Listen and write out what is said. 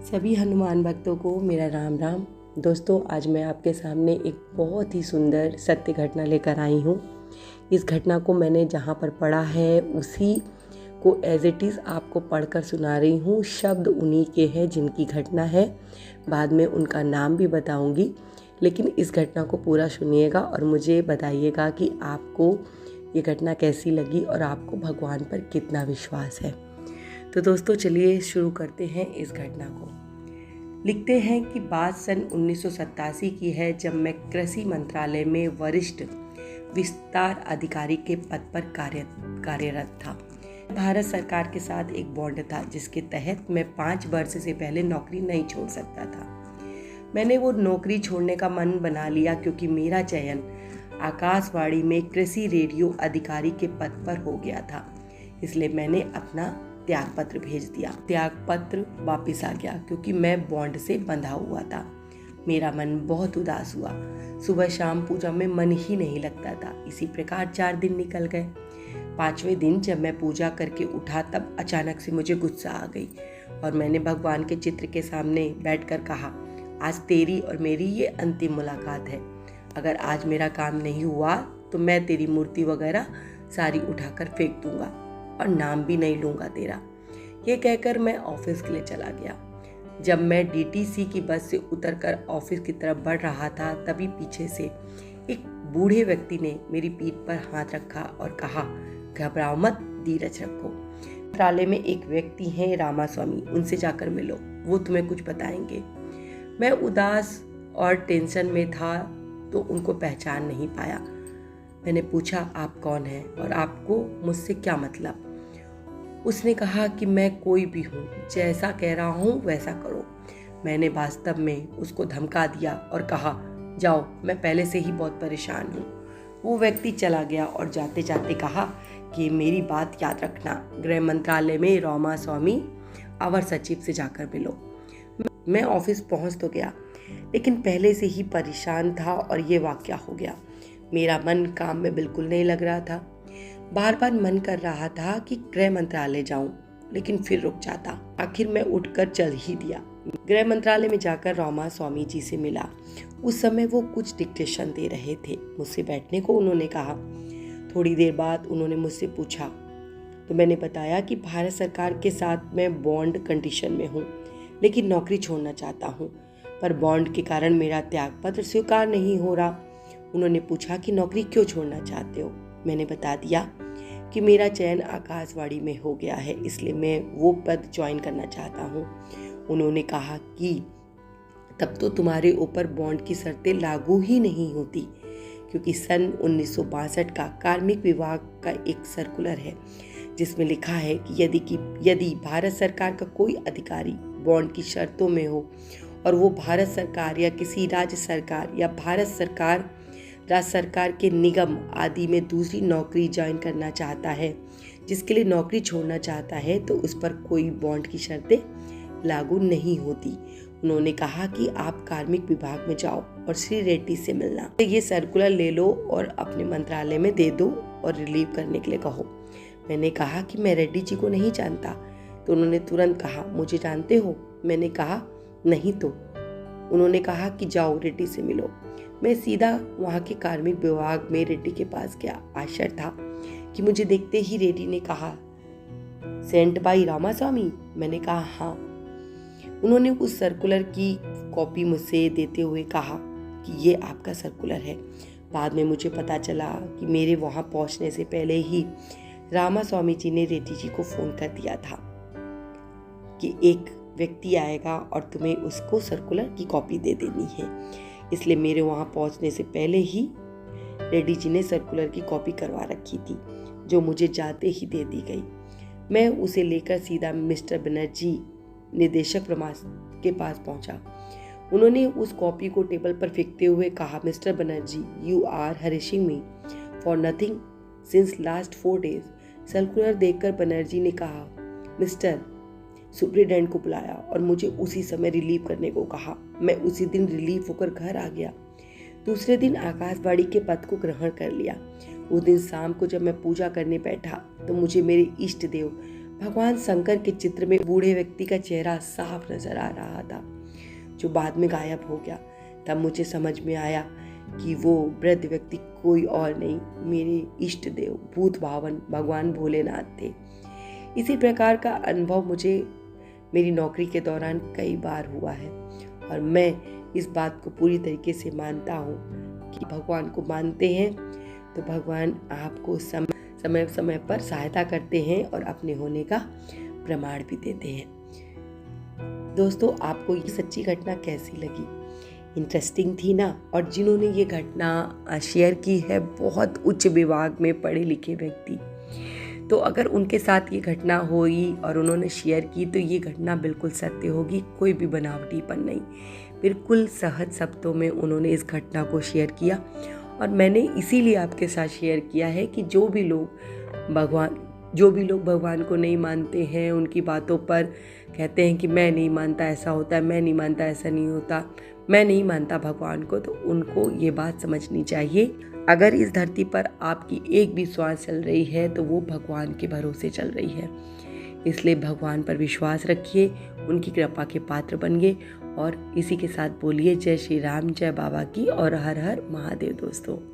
सभी हनुमान भक्तों को मेरा राम राम। दोस्तों, आज मैं आपके सामने एक बहुत ही सुंदर सत्य घटना लेकर आई हूँ। इस घटना को मैंने जहाँ पर पढ़ा है उसी को एज इट इज़ आपको पढ़कर सुना रही हूँ। शब्द उन्हीं के हैं जिनकी घटना है। बाद में उनका नाम भी बताऊँगी, लेकिन इस घटना को पूरा सुनिएगा और मुझे बताइएगा कि आपको ये घटना कैसी लगी और आपको भगवान पर कितना विश्वास है। तो दोस्तों, चलिए शुरू करते हैं इस घटना को। लिखते हैं कि बात सन 1987 की है, जब मैं कृषि मंत्रालय में वरिष्ठ विस्तार अधिकारी के पद पर कार्यरत था। भारत सरकार के साथ एक बॉन्ड था जिसके तहत मैं 5 वर्ष से पहले नौकरी नहीं छोड़ सकता था। मैंने वो नौकरी छोड़ने का मन बना लिया क्योंकि मेरा चयन आकाशवाणी में कृषि रेडियो अधिकारी के पद पर हो गया था। इसलिए मैंने अपना त्यागपत्र भेज दिया। त्यागपत्र वापस आ गया क्योंकि मैं बॉन्ड से बंधा हुआ था। मेरा मन बहुत उदास हुआ। सुबह शाम पूजा में मन ही नहीं लगता था। इसी प्रकार 4 दिन निकल गए। 5वें दिन जब मैं पूजा करके उठा तब अचानक से मुझे गुस्सा आ गई और मैंने भगवान के चित्र के सामने बैठकर कहा, आज तेरी और मेरी ये अंतिम मुलाकात है। अगर आज मेरा काम नहीं हुआ तो मैं तेरी मूर्ति वगैरह सारी उठाकर फेंक दूंगा और नाम भी नहीं लूंगा तेरा। ये कहकर मैं ऑफिस के लिए चला गया। जब मैं डीटीसी की बस से उतरकर ऑफिस की तरफ बढ़ रहा था तभी पीछे से एक बूढ़े व्यक्ति ने मेरी पीठ पर हाथ रखा और कहा, घबराओ मत, धीरज रखो। मंत्रालय में एक व्यक्ति हैं रामास्वामी, उनसे जाकर मिलो, वो तुम्हें कुछ बताएंगे। मैं उदास और टेंशन में था तो उनको पहचान नहीं पाया। मैंने पूछा, आप कौन हैं और आपको मुझसे क्या मतलब? उसने कहा कि मैं कोई भी हूँ, जैसा कह रहा हूँ वैसा करो। मैंने वास्तव में उसको धमका दिया और कहा, जाओ, मैं पहले से ही बहुत परेशान हूँ। वो व्यक्ति चला गया और जाते जाते कहा कि मेरी बात याद रखना, गृह मंत्रालय में रामास्वामी अवर सचिव से जाकर मिलो। मैं ऑफिस पहुँच तो गया, लेकिन पहले से ही परेशान था और ये वाकया हो गया। मेरा मन काम में बिल्कुल नहीं लग रहा था। बार बार मन कर रहा था कि गृह मंत्रालय जाऊं, लेकिन फिर रुक जाता। आखिर मैं उठकर चल ही दिया। गृह मंत्रालय में जाकर रामास्वामी जी से मिला। उस समय वो कुछ डिक्टेशन दे रहे थे। मुझसे बैठने को उन्होंने कहा। थोड़ी देर बाद उन्होंने मुझसे पूछा तो मैंने बताया कि भारत सरकार के साथ मैं बॉन्ड कंडीशन में हूँ, लेकिन नौकरी छोड़ना चाहता हूँ, पर बॉन्ड के कारण मेरा त्यागपत्र स्वीकार नहीं हो रहा। उन्होंने पूछा कि नौकरी क्यों छोड़ना चाहते हो? मैंने बता दिया कि मेरा चयन आकाशवाणी में हो गया है, इसलिए मैं वो पद ज्वाइन करना चाहता हूँ। उन्होंने कहा कि तब तो तुम्हारे ऊपर बॉन्ड की शर्तें लागू ही नहीं होती, क्योंकि सन 1962 का कार्मिक विभाग का एक सर्कुलर है जिसमें लिखा है कि यदि भारत सरकार का कोई अधिकारी बॉन्ड की शर्तों में हो और वो भारत सरकार या किसी राज्य सरकार या राज्य सरकार के निगम आदि में दूसरी नौकरी ज्वाइन करना चाहता है, जिसके लिए नौकरी छोड़ना चाहता है, तो उस पर कोई बॉन्ड की शर्तें लागू नहीं होती। उन्होंने कहा कि आप कार्मिक विभाग में जाओ और श्री रेड्डी से मिलना। ये सर्कुलर ले लो और अपने मंत्रालय में दे दो और रिलीव करने के लिए कहो। मैंने कहा कि मैं रेड्डी जी को नहीं जानता। तो उन्होंने तुरंत कहा, मुझे जानते हो? मैंने कहा, नहीं तो। उन्होंने कहा कि जाओ, रेड्डी से मिलो। मैं सीधा वहाँ के कार्मिक विभाग में रेड्डी के पास गया। आश्चर्य था कि मुझे देखते ही रेड्डी ने कहा, सेंट बाई रामास्वामी? मैंने कहा, हाँ। उन्होंने उस सर्कुलर की कॉपी मुझसे देते हुए कहा कि ये आपका सर्कुलर है। बाद में मुझे पता चला कि मेरे वहाँ पहुँचने से पहले ही रामास्वामी जी ने रेड्डी जी को फ़ोन कर दिया था कि एक व्यक्ति आएगा और तुम्हें उसको सर्कुलर की कॉपी दे देनी है। इसलिए मेरे वहाँ पहुँचने से पहले ही रेड्डी जी ने सर्कुलर की कॉपी करवा रखी थी, जो मुझे जाते ही दे दी गई। मैं उसे लेकर सीधा मिस्टर बनर्जी निदेशक के पास पहुँचा। उन्होंने उस कॉपी को टेबल पर फेंकते हुए कहा, mister Banerjee, you are harassing me for nothing since last 4 days। Circular देखकर बनर्जी ने कहा, मिस्टर सुप्रिटेंडेंट को बुलाया और मुझे उसी समय रिलीव करने को कहा। मैं उसी दिन रिलीव होकर घर आ गया। दूसरे दिन आकाशवाणी के पद को ग्रहण कर लिया। उस दिन शाम को जब मैं पूजा करने बैठा तो मुझे मेरे इष्ट देव भगवान शंकर के चित्र में बूढ़े व्यक्ति का चेहरा साफ नजर आ रहा था, जो बाद में गायब हो गया। तब मुझे समझ में आया कि वो वृद्ध व्यक्ति कोई और नहीं, मेरे इष्ट देव भूत भावन भगवान भोलेनाथ थे। इसी प्रकार का अनुभव मुझे मेरी नौकरी के दौरान कई बार हुआ है और मैं इस बात को पूरी तरीके से मानता हूँ कि भगवान को मानते हैं तो भगवान आपको समय समय पर सहायता करते हैं और अपने होने का प्रमाण भी देते हैं। दोस्तों, आपको ये सच्ची घटना कैसी लगी? इंटरेस्टिंग थी ना? और जिन्होंने ये घटना शेयर की है बहुत उच्च विभाग में पढ़े लिखे व्यक्ति, तो अगर उनके साथ ये घटना हुई और उन्होंने शेयर की तो ये घटना बिल्कुल सत्य होगी, कोई भी बनावटीपन नहीं। बिल्कुल सहज शब्दों में उन्होंने इस घटना को शेयर किया और मैंने इसीलिए आपके साथ शेयर किया है कि जो भी लोग भगवान को नहीं मानते हैं, उनकी बातों पर कहते हैं कि मैं नहीं मानता ऐसा होता है, मैं नहीं मानता ऐसा नहीं होता, मैं नहीं मानता भगवान को, तो उनको ये बात समझनी चाहिए, अगर इस धरती पर आपकी एक भी श्वास चल रही है तो वो भगवान के भरोसे चल रही है। इसलिए भगवान पर विश्वास रखिए, उनकी कृपा के पात्र बनिए और इसी के साथ बोलिए जय श्री राम, जय बाबा की और हर हर महादेव। दोस्तों।